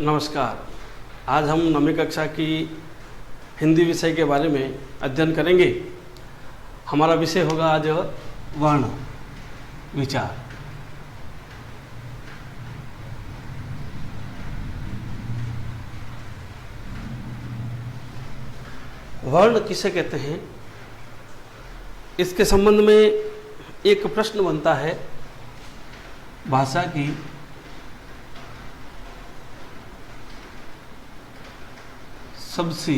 नमस्कार। आज हम 9वीं कक्षा की हिंदी विषय के बारे में अध्ययन करेंगे। हमारा विषय होगा आज वर्ण विचार। वर्ण किसे कहते हैं, इसके संबंध में एक प्रश्न बनता है। भाषा की सबसे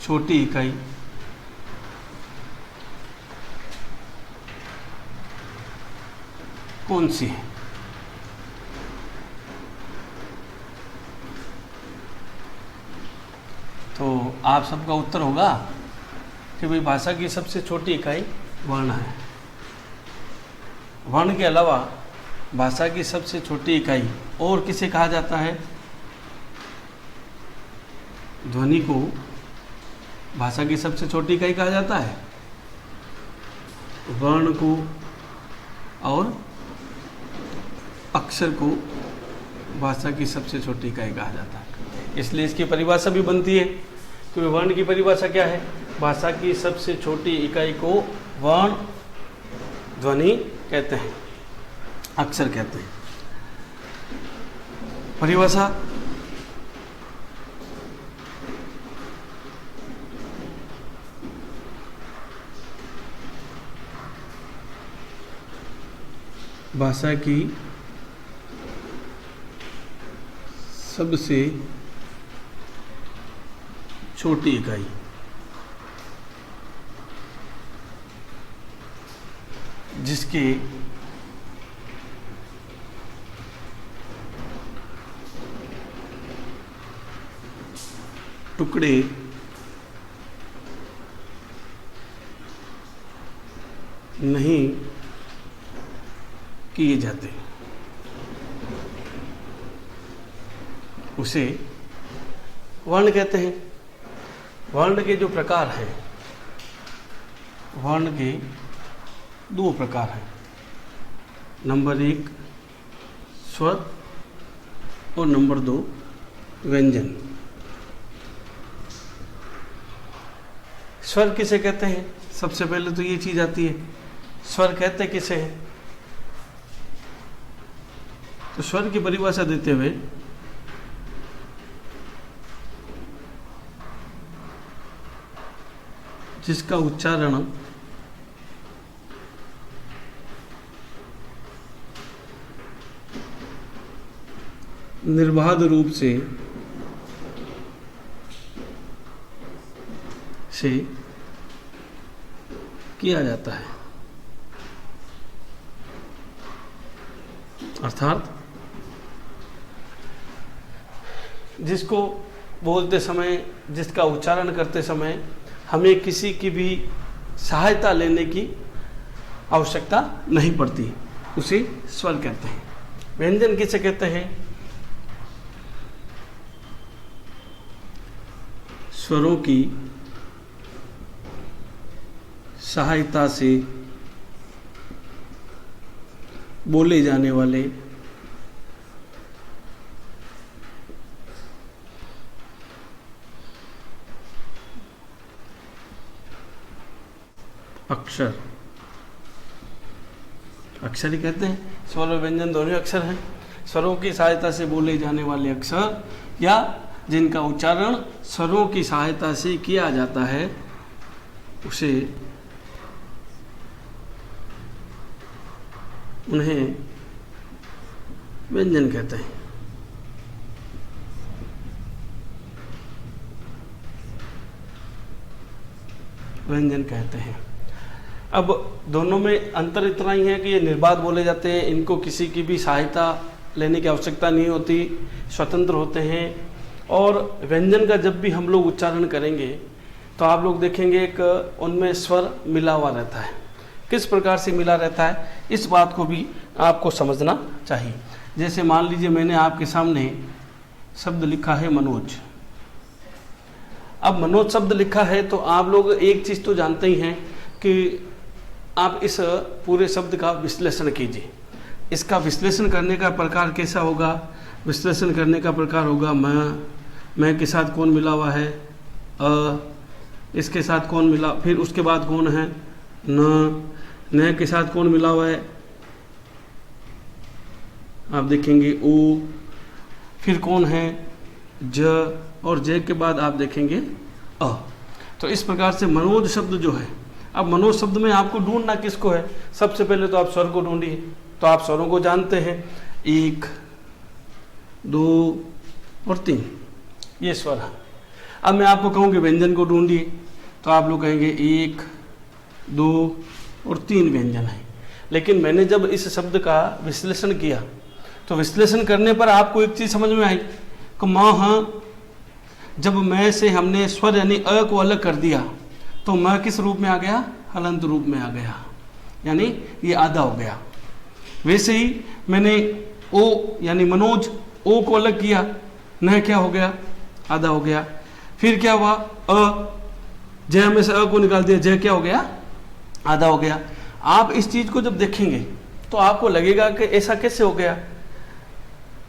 छोटी इकाई कौन सी है? तो आप सबका उत्तर होगा कि भाई भाषा की सबसे छोटी इकाई वर्ण है। वर्ण के अलावा भाषा की सबसे छोटी इकाई और किसे कहा जाता है? ध्वनि को भाषा की सबसे छोटी इकाई कहा जाता है, वर्ण को और अक्षर को भाषा की सबसे छोटी इकाई कहा जाता है। इसलिए इसकी परिभाषा भी बनती है कि वर्ण की परिभाषा क्या है? भाषा की सबसे छोटी इकाई को वर्ण, ध्वनि कहते हैं, अक्षर कहते हैं। परिभाषा भाषा की सबसे छोटी इकाई जिसके टुकड़े नहीं किए जाते उसे वर्ण कहते हैं। वर्ण के जो प्रकार हैं, वर्ण के दो प्रकार हैं। नंबर 1 स्वर और नंबर 2 व्यंजन। स्वर किसे कहते हैं? सबसे पहले तो ये चीज आती है, स्वर कहते किसे हैं? तो स्वर की परिभाषा देते हुए जिसका उच्चारण निर्बाध रूप से किया जाता है, अर्थात जिसको बोलते समय, जिसका उच्चारण करते समय हमें किसी की भी सहायता लेने की आवश्यकता नहीं पड़ती, उसे स्वर कहते हैं। व्यंजन किसे कहते हैं? स्वरों की सहायता से बोले जाने वाले अक्षर, अक्षर ही कहते हैं। स्वर और व्यंजन दोनों अक्षर हैं। स्वरों की सहायता से बोले जाने वाले अक्षर या जिनका उच्चारण स्वरों की सहायता से किया जाता है उसे, उन्हें व्यंजन कहते हैं। व्यंजन कहते हैं। अब दोनों में अंतर इतना ही है कि ये निर्बाध बोले जाते हैं, इनको किसी की भी सहायता लेने की आवश्यकता नहीं होती, स्वतंत्र होते हैं। और व्यंजन का जब भी हम लोग उच्चारण करेंगे तो आप लोग देखेंगे एक उनमें स्वर मिला हुआ रहता है। किस प्रकार से मिला रहता है, इस बात को भी आपको समझना चाहिए। जैसे मान लीजिए मैंने आपके सामने शब्द लिखा है मनोज। अब मनोज शब्द लिखा है तो आप लोग एक चीज़ तो जानते ही हैं कि आप इस पूरे शब्द का विश्लेषण कीजिए। इसका विश्लेषण करने का प्रकार कैसा होगा? विश्लेषण करने का प्रकार होगा मैं के साथ कौन मिला हुआ है? इसके साथ कौन मिला, फिर उसके बाद कौन है? न के साथ कौन मिला हुआ है? आप देखेंगे ओ, फिर कौन है? ज, और ज के बाद आप देखेंगे अ। तो इस प्रकार से मनोज शब्द जो है, अब मनोज शब्द में आपको ढूंढना किसको है? सबसे पहले तो आप स्वर को ढूंढिए। तो आप स्वरों को जानते हैं, 1, 2 और 3, ये स्वर है। अब मैं आपको कहूँ कि व्यंजन को ढूंढिए, तो आप लोग कहेंगे 1, 2 और 3 व्यंजन है। लेकिन मैंने जब इस शब्द का विश्लेषण किया, तो विश्लेषण करने पर आपको एक चीज़ समझ में आई कि जब मैं से हमने स्वर यानी अ को अलग कर दिया, तो म किस रूप में आ गया? हलंत रूप में आ गया, यानी ये आधा हो गया। वैसे ही मैंने ओ यानी मनोज, ओ को अलग किया, न क्या हो गया? आधा हो गया। फिर क्या हुआ? अ, जय में से अ को निकाल दिया, जय क्या हो गया? आधा हो गया। आप इस चीज को जब देखेंगे तो आपको लगेगा कि ऐसा कैसे हो गया।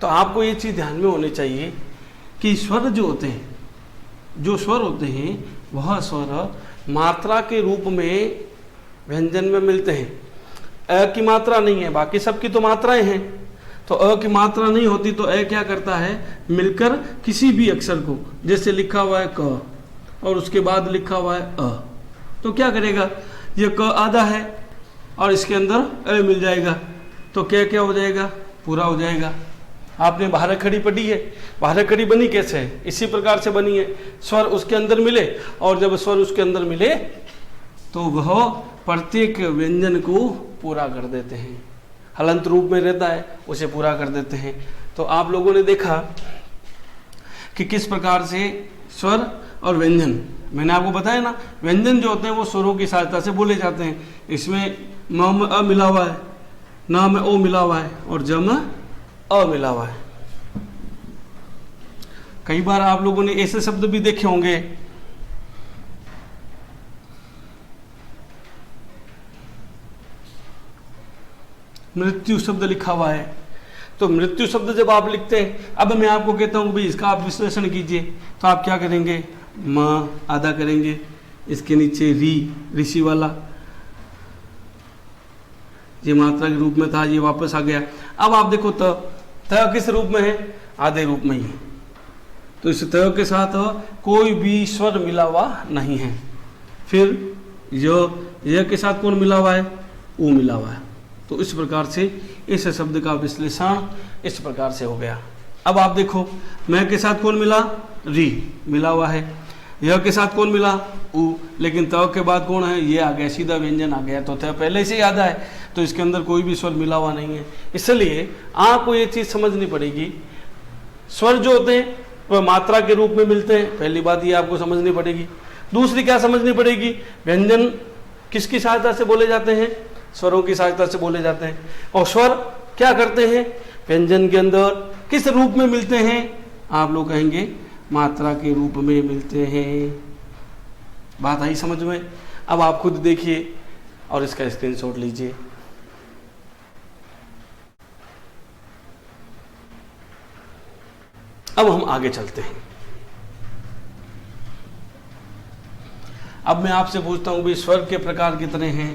तो आपको ये चीज ध्यान में होनी चाहिए कि स्वर जो होते हैं, जो स्वर होते हैं, वह स्वर मात्रा के रूप में व्यंजन में मिलते हैं। अ की मात्रा नहीं है, बाकी सबकी तो मात्राएं हैं। तो अ की मात्रा नहीं होती तो अ क्या करता है? मिलकर किसी भी अक्षर को, जैसे लिखा हुआ है क और उसके बाद लिखा हुआ है अ, तो क्या करेगा? ये क आधा है और इसके अंदर अ मिल जाएगा, तो क्या हो जाएगा? पूरा हो जाएगा। आपने बारह खड़ी पढ़ी है, बारह खड़ी बनी कैसे है? इसी प्रकार से बनी है, स्वर उसके अंदर मिले, और जब स्वर उसके अंदर मिले तो वह प्रत्येक व्यंजन को पूरा कर देते हैं। हलंत रूप में रहता है, उसे पूरा कर देते हैं। तो आप लोगों ने देखा कि किस प्रकार से स्वर और व्यंजन, मैंने आपको बताया ना, व्यंजन जो होते हैं वो स्वरों की सहायता से बोले जाते हैं। इसमें म में अ मिला हुआ है, न में ओ मिला हुआ है और ज में अ मिला हुआ है। कई बार आप लोगों ने ऐसे शब्द भी देखे होंगे, मृत्यु शब्द लिखा हुआ है। तो मृत्यु शब्द जब आप लिखते हैं, अब मैं आपको कहता हूं भाई इसका आप विश्लेषण कीजिए, तो आप क्या करेंगे? म आधा करेंगे, इसके नीचे री, ऋषि वाला, ये मात्रा के रूप में था, ये वापस आ गया। अब आप देखो त किस रूप में है? आधे रूप में ही है। तो इस त के साथ कोई भी स्वर मिला हुआ नहीं है। फिर य के साथ कौन मिला हुआ है? ऊ मिला हुआ है। तो इस प्रकार से इस शब्द का विश्लेषण इस प्रकार से हो गया। अब आप देखो, मैं के साथ कौन मिला? री मिला हुआ है। यह के साथ कौन मिला? ऊ, लेकिन त के बाद कौन है? ये आ गया, सीधा व्यंजन आ गया। तो त पहले से ही आधा है, तो इसके अंदर कोई भी स्वर मिला हुआ नहीं है। इसलिए आपको ये चीज़ समझनी पड़ेगी, स्वर जो होते हैं वह मात्रा के रूप में मिलते हैं। पहली बात ये आपको समझनी पड़ेगी। दूसरी क्या समझनी पड़ेगी? व्यंजन किसकी सहायता से बोले जाते हैं? स्वरों की सहायता से बोले जाते हैं। और स्वर क्या करते हैं? व्यंजन के अंदर किस रूप में मिलते हैं? आप लोग कहेंगे मात्रा के रूप में मिलते हैं। बात आई समझ में? अब आप खुद देखिए और इसका स्क्रीनशॉट लीजिए। अब हम आगे चलते हैं। अब मैं आपसे पूछता हूं भी स्वर के प्रकार कितने हैं?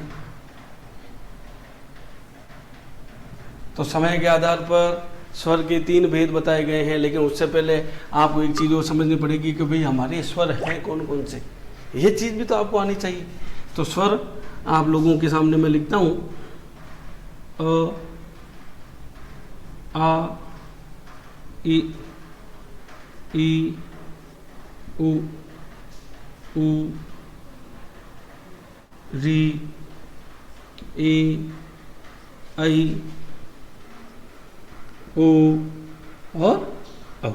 तो समय के आधार पर स्वर के 3 भेद बताए गए हैं, लेकिन उससे पहले आपको एक चीज़ और समझनी पड़ेगी कि भाई हमारे स्वर हैं कौन कौन से, ये चीज़ भी तो आपको आनी चाहिए। तो स्वर आप लोगों के सामने मैं लिखता हूँ, अ, आ, ई, उ, री, ए, आई, ओ और औ।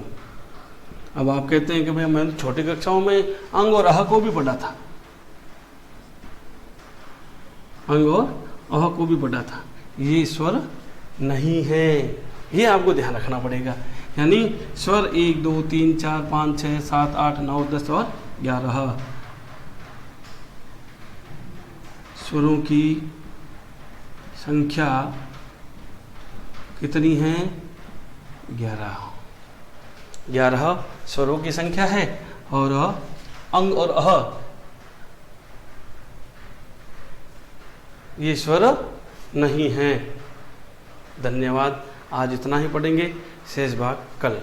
अब आप कहते हैं कि भाई मैंने छोटी कक्षाओं में अंग और अह को भी पढ़ा था, अंग और अह को भी पढ़ा था। ये स्वर नहीं है, ये आपको ध्यान रखना पड़ेगा। यानी स्वर 1 2 3 4 5 6 7 8 9 10 और 11 स्वरों की संख्या कितनी हैं? 11। 11 स्वरों की संख्या है और अंग और अह ये स्वर नहीं हैं। धन्यवाद। आज इतना ही पढ़ेंगे, शेष भाग कल।